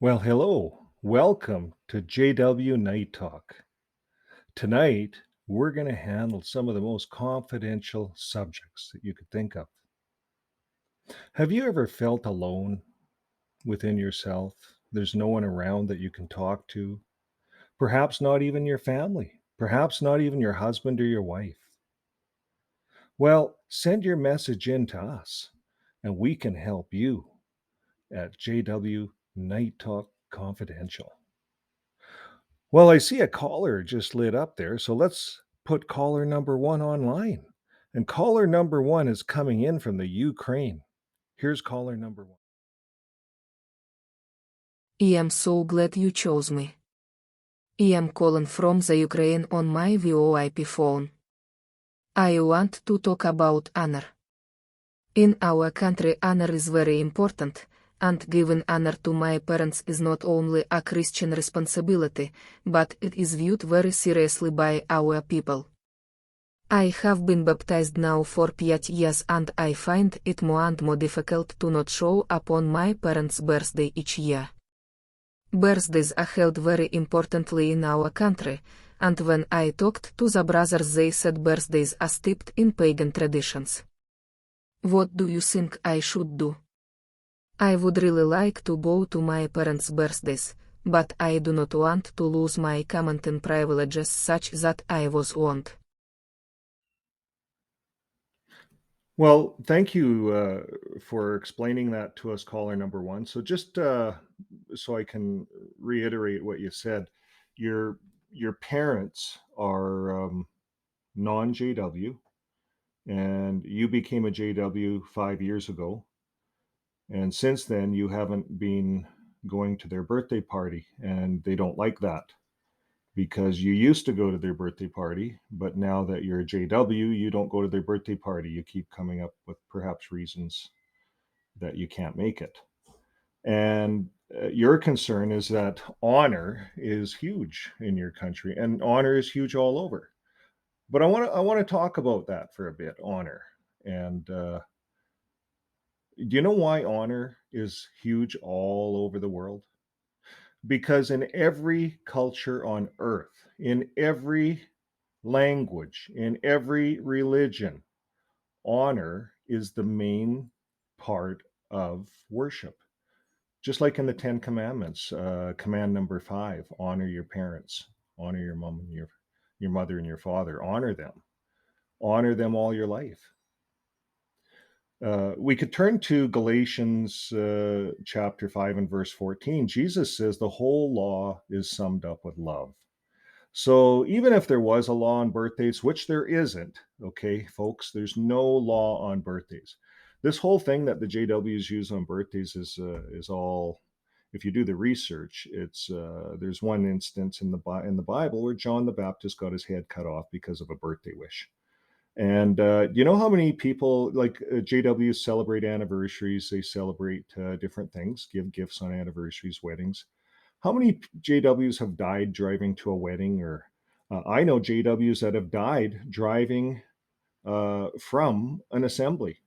Well, hello. Welcome to JW Night Talk. Tonight, we're going to handle some of the most confidential subjects that you could think of. Have you ever felt alone within yourself? There's no one around that you can talk to, perhaps not even your family, perhaps not even your husband or your wife. Well, send your message in to us, and we can help you at JW Night Talk Confidential. Well, I see a caller just lit up there, so let's put caller number one online. And caller number one is coming in from the Ukraine. Here's caller number one. I am so glad you chose me. I am calling from the Ukraine on my VoIP phone. I want to talk about honor. In our country, honor is very important, and giving honor to my parents is not only a Christian responsibility, but it is viewed very seriously by our people. I have been baptized now for 5 years and I find it more and more difficult to not show up on my parents' birthday each year. Birthdays are held very importantly in our country, and when I talked to the brothers they said birthdays are steeped in pagan traditions. What do you think I should do? I would really like to go to my parents' birthdays, but I do not want to lose my commenting privileges such that I was warned. Well, thank you for explaining that to us, caller number one. So just so I can reiterate what you said, your your parents are non-JW, and you became a JW 5 years ago. And since then, you haven't been going to their birthday party, and they don't like that because you used to go to their birthday party, but now that you're a JW, you don't go to their birthday party. You keep coming up with perhaps reasons that you can't make it. And your concern is that honor is huge in your country, and honor is huge all over. But I want to talk about that for a bit, honor. And do you know why honor is huge all over the world? Because in every culture on earth, in every language, in every religion, honor is the main part of worship. Just like in the Ten Commandments, command number 5, honor your parents, honor your mom and your mother and your father, honor them all your life. We could turn to Galatians chapter 5 and verse 14. Jesus says the whole law is summed up with love. So even if there was a law on birthdays, which there isn't, okay, folks, there's no law on birthdays. This whole thing that the JWs use on birthdays is all. If you do the research, it's there's one instance in the Bible where John the Baptist got his head cut off because of a birthday wish. And do you know how many people like JWs celebrate anniversaries? They celebrate different things, give gifts on anniversaries, weddings. How many JWs have died driving to a wedding? Or I know JWs that have died driving from an assembly,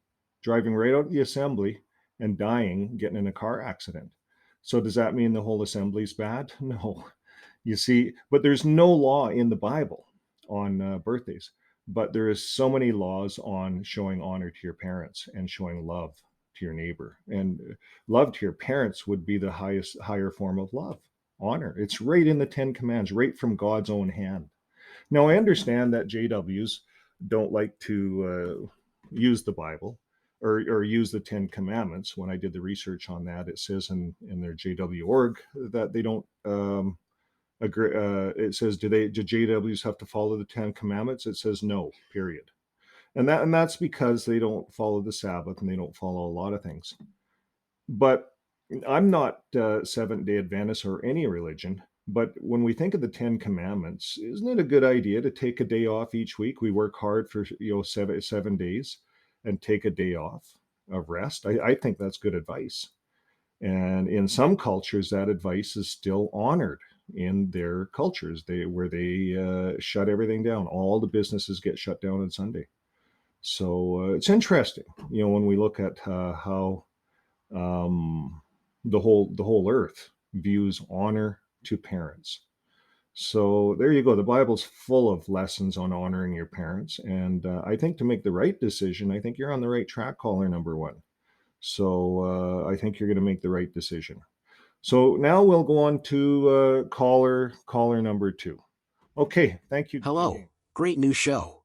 driving right out of the assembly and dying, getting in a car accident. So does that mean the whole assembly's bad? No. You see, but there's no law in the Bible on birthdays, but there is so many laws on showing honor to your parents and showing love to your neighbor. And love to your parents would be the higher form of love, honor. It's right in the Ten Commands, right from God's own hand. Now, I understand that JWs don't like to use the Bible or use the Ten Commandments. When I did the research on that, it says in their JW org that they don't agree. It says, do JWs have to follow the Ten Commandments? It says no, period. And that's because they don't follow the Sabbath and they don't follow a lot of things. But I'm not Seventh Day Adventist or any religion. But when we think of the Ten Commandments, isn't it a good idea to take a day off each week? We work hard for seven days, and take a day off of rest. I think that's good advice. And in some cultures, that advice is still honored in their cultures. Where they shut everything down. All the businesses get shut down on Sunday. So it's interesting, when we look at how um, the whole earth. views honor to parents. So there you go. The Bible's full of lessons on honoring your parents. And I think to make the right decision, I think you're on the right track, caller number one. So I think you're going to make the right decision. So now we'll go on to caller number two. Okay, thank you. Hello, great new show.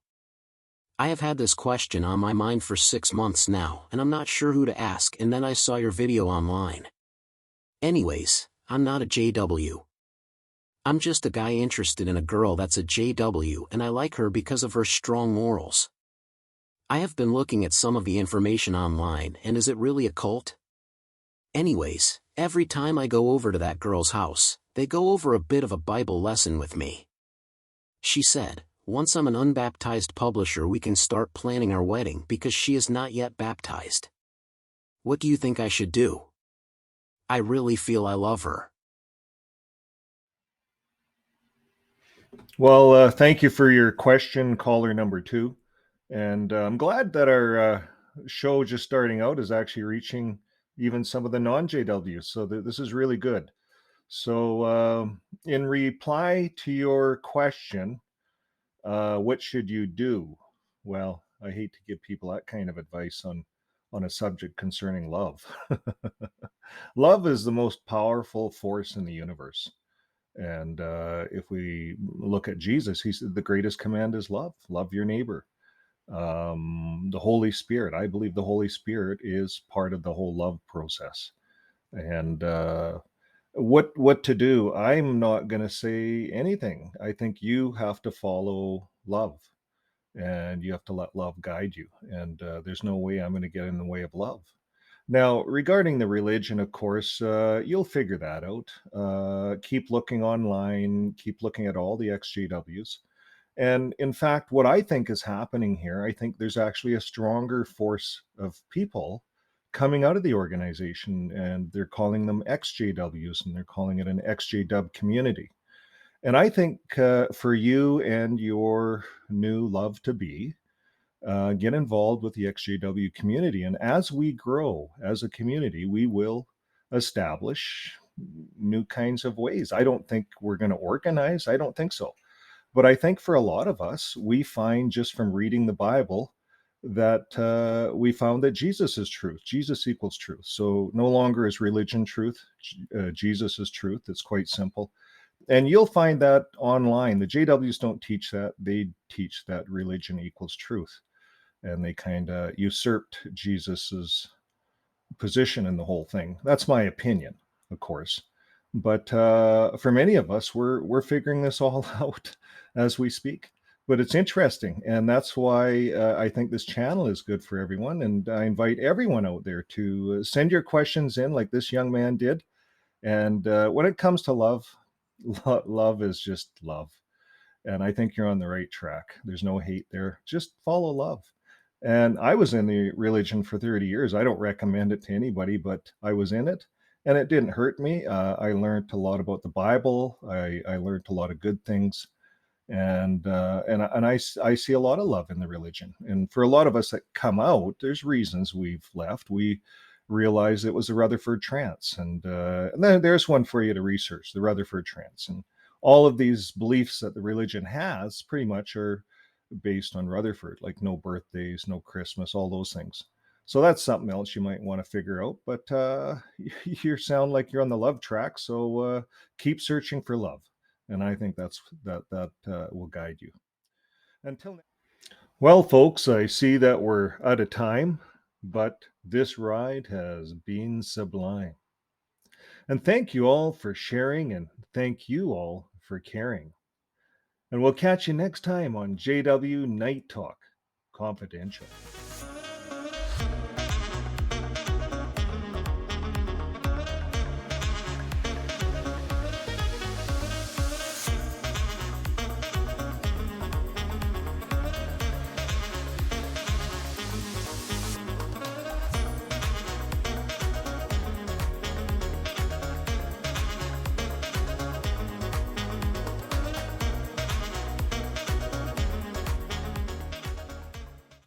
I have had this question on my mind for 6 months now, and I'm not sure who to ask, and then I saw your video online. Anyways, I'm not a JW. I'm just a guy interested in a girl that's a JW, and I like her because of her strong morals. I have been looking at some of the information online, and is it really a cult? Anyways, every time I go over to that girl's house, they go over a bit of a Bible lesson with me. She said, once I'm an unbaptized publisher we can start planning our wedding because she is not yet baptized. What do you think I should do? I really feel I love her. Well, thank you for your question, caller number two. And I'm glad that our show just starting out is actually reaching even some of the non JWs. So this is really good. So, in reply to your question, what should you do? Well, I hate to give people that kind of advice on a subject concerning love. Love is the most powerful force in the universe. And if we look at Jesus, he said the greatest command is love. Love your neighbor. The Holy Spirit, I believe the Holy Spirit is part of the whole love process. And what to do? I'm not going to say anything. I think you have to follow love, and you have to let love guide you. And there's no way I'm going to get in the way of love. Now, regarding the religion, of course, you'll figure that out. Keep looking online, keep looking at all the XJWs. And in fact, what I think is happening here, I think there's actually a stronger force of people coming out of the organization, and they're calling them XJWs, and they're calling it an XJW community. And I think for you and your new love to be, get involved with the XJW community. And as we grow as a community, we will establish new kinds of ways. I don't think we're going to organize. I don't think so. But I think for a lot of us, we find just from reading the Bible that we found that Jesus is truth. Jesus equals truth. So no longer is religion truth. Jesus is truth. It's quite simple. And you'll find that online. The JWs don't teach that. They teach that religion equals truth. And they kind of usurped Jesus's position in the whole thing. That's my opinion, of course. But for many of us, we're figuring this all out as we speak. But it's interesting, and that's why I think this channel is good for everyone. And I invite everyone out there to send your questions in, like this young man did. And when it comes to love, love is just love. And I think you're on the right track. There's no hate there. Just follow love. And I was in the religion for 30 years. I don't recommend it to anybody, but I was in it and it didn't hurt me. I learned a lot about the Bible. I learned a lot of good things. And I see a lot of love in the religion. And for a lot of us that come out, there's reasons we've left. We realized it was the Rutherford Trance. And then there's one for you to research, the Rutherford Trance. And all of these beliefs that the religion has pretty much are based on Rutherford, like no birthdays, no Christmas, all those things. So that's something else you might want to figure out. But you sound like you're on the love track, so keep searching for love, and I think that will guide you. Until next. Well, folks, I see that we're out of time, but this ride has been sublime. And thank you all for sharing, and thank you all for caring. And we'll catch you next time on JW Night Talk Confidential.